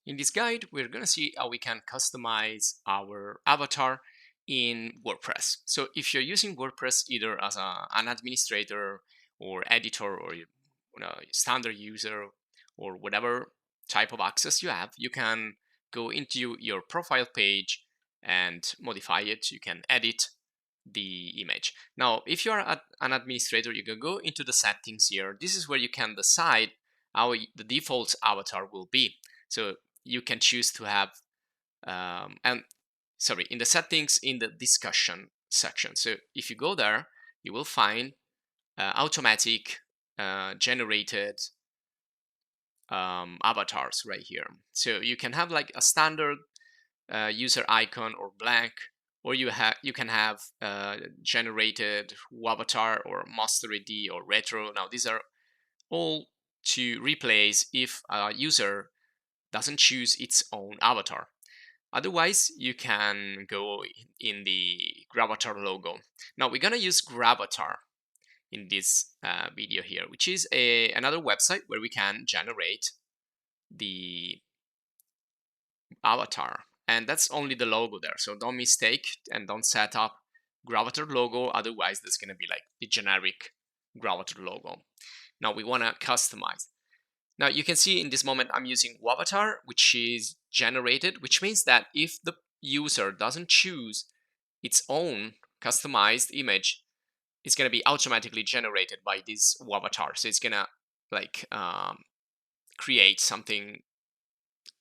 In this guide, we're going to see how we can customize our avatar in WordPress. So if you're using WordPress either as an administrator or editor or standard user or whatever type of access you have, you can go into your profile page and modify it. You can edit the image. Now, if you're an administrator, you can go into the settings here. This is where you can decide how the default avatar will be. So you can choose to have in the settings in the discussion section. So if you go there, you will find automatic generated avatars right here. So you can have like a standard user icon or blank, or you can have generated avatar or master ID or retro. Now these are all to replace if a user doesn't choose its own avatar. Otherwise, you can go in the Gravatar logo. Now we're gonna use Gravatar in this video here, which is another website where we can generate the avatar, and that's only the logo there. So don't mistake and don't set up Gravatar logo, otherwise there's gonna be like the generic Gravatar logo. Now we wanna customize. Now you can see in this moment I'm using Wavatar, which is generated, which means that if the user doesn't choose its own customized image, it's going to be automatically generated by this Wavatar. So it's going to like create something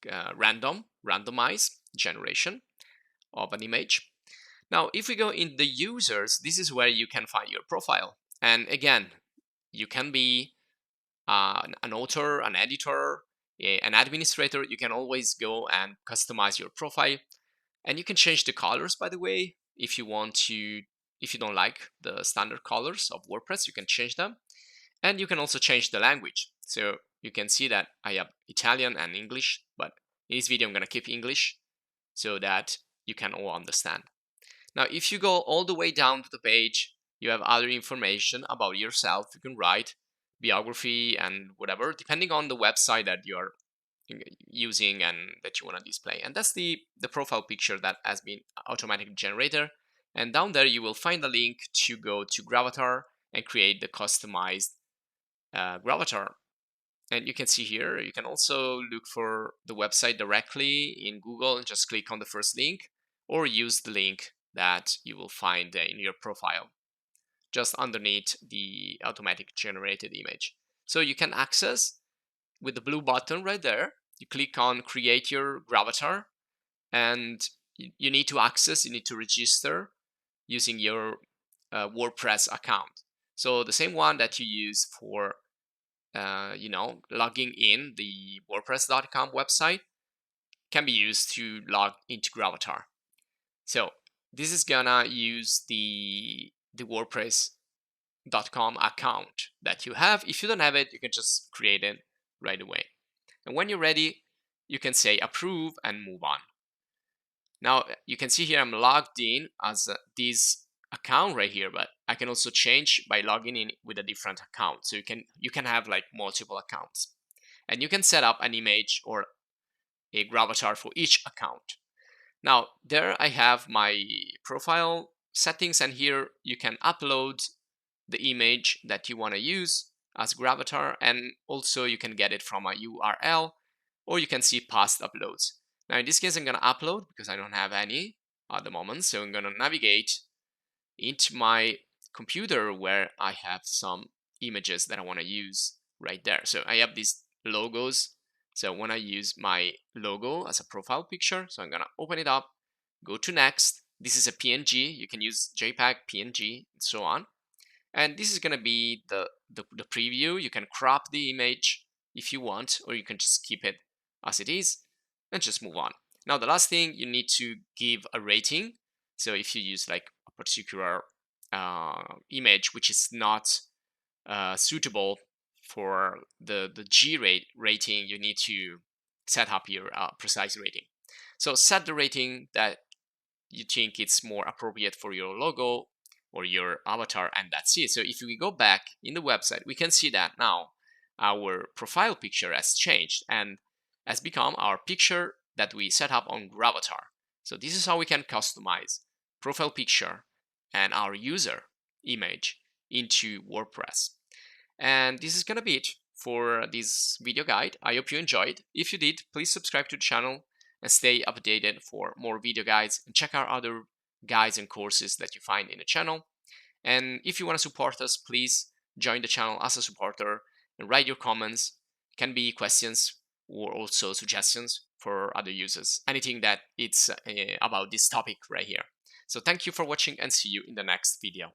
randomized generation of an image. Now, if we go in the users, this is where you can find your profile. And again, you can be an author, an editor, an administrator. You can always go and customize your profile, and you can change the colors, by the way, if you want to. If you don't like the standard colors of WordPress, you can change them, and you can also change the language. So you can see that I have Italian and English, but in this video I'm gonna keep English so that you can all understand. Now, if you go all the way down to the page, you have other information about yourself. You can write biography and whatever, depending on the website that you're using and that you want to display. And that's the profile picture that has been automatically generated. And down there, you will find a link to go to Gravatar and create the customized Gravatar. And you can see here, you can also look for the website directly in Google and just click on the first link, or use the link that you will find in your profile just underneath the automatic generated image. So you can access with the blue button right there. You click on create your Gravatar, and you need to access, you need to register using your WordPress account. So the same one that you use for logging in the WordPress.com website can be used to log into Gravatar. So this is gonna use the WordPress.com account that you have. If you don't have it, you can just create it right away. And when you're ready, you can say approve and move on. Now you can see here I'm logged in as this account right here, but I can also change by logging in with a different account. So you can have like multiple accounts, and you can set up an image or a Gravatar for each account. Now there I have my profile settings, and here you can upload the image that you want to use as Gravatar, and also you can get it from a URL, or you can see past uploads. Now in this case I'm going to upload because I don't have any at the moment, so I'm going to navigate into my computer where I have some images that I want to use right there. So I have these logos, so when I use my logo as a profile picture, so I'm going to open it up, go to next. This is a PNG, you can use JPEG, PNG, and so on. And this is going to be the preview. You can crop the image if you want, or you can just keep it as it is and just move on. Now the last thing, you need to give a rating. So if you use like a particular image which is not suitable for the G rating, you need to set up your precise rating. So set the rating that you think it's more appropriate for your logo or your avatar, and that's it. So if we go back in the website, we can see that now our profile picture has changed, and has become our picture that we set up on Gravatar. So this is how we can customize profile picture and our user image into WordPress. And this is gonna be it for this video guide. I hope you enjoyed. If you did, please subscribe to the channel and stay updated for more video guides, and check out other guides and courses that you find in the channel. And if you want to support us, please join the channel as a supporter and write your comments. Can be questions or also suggestions for other users. Anything that it's about this topic right here. So thank you for watching and see you in the next video.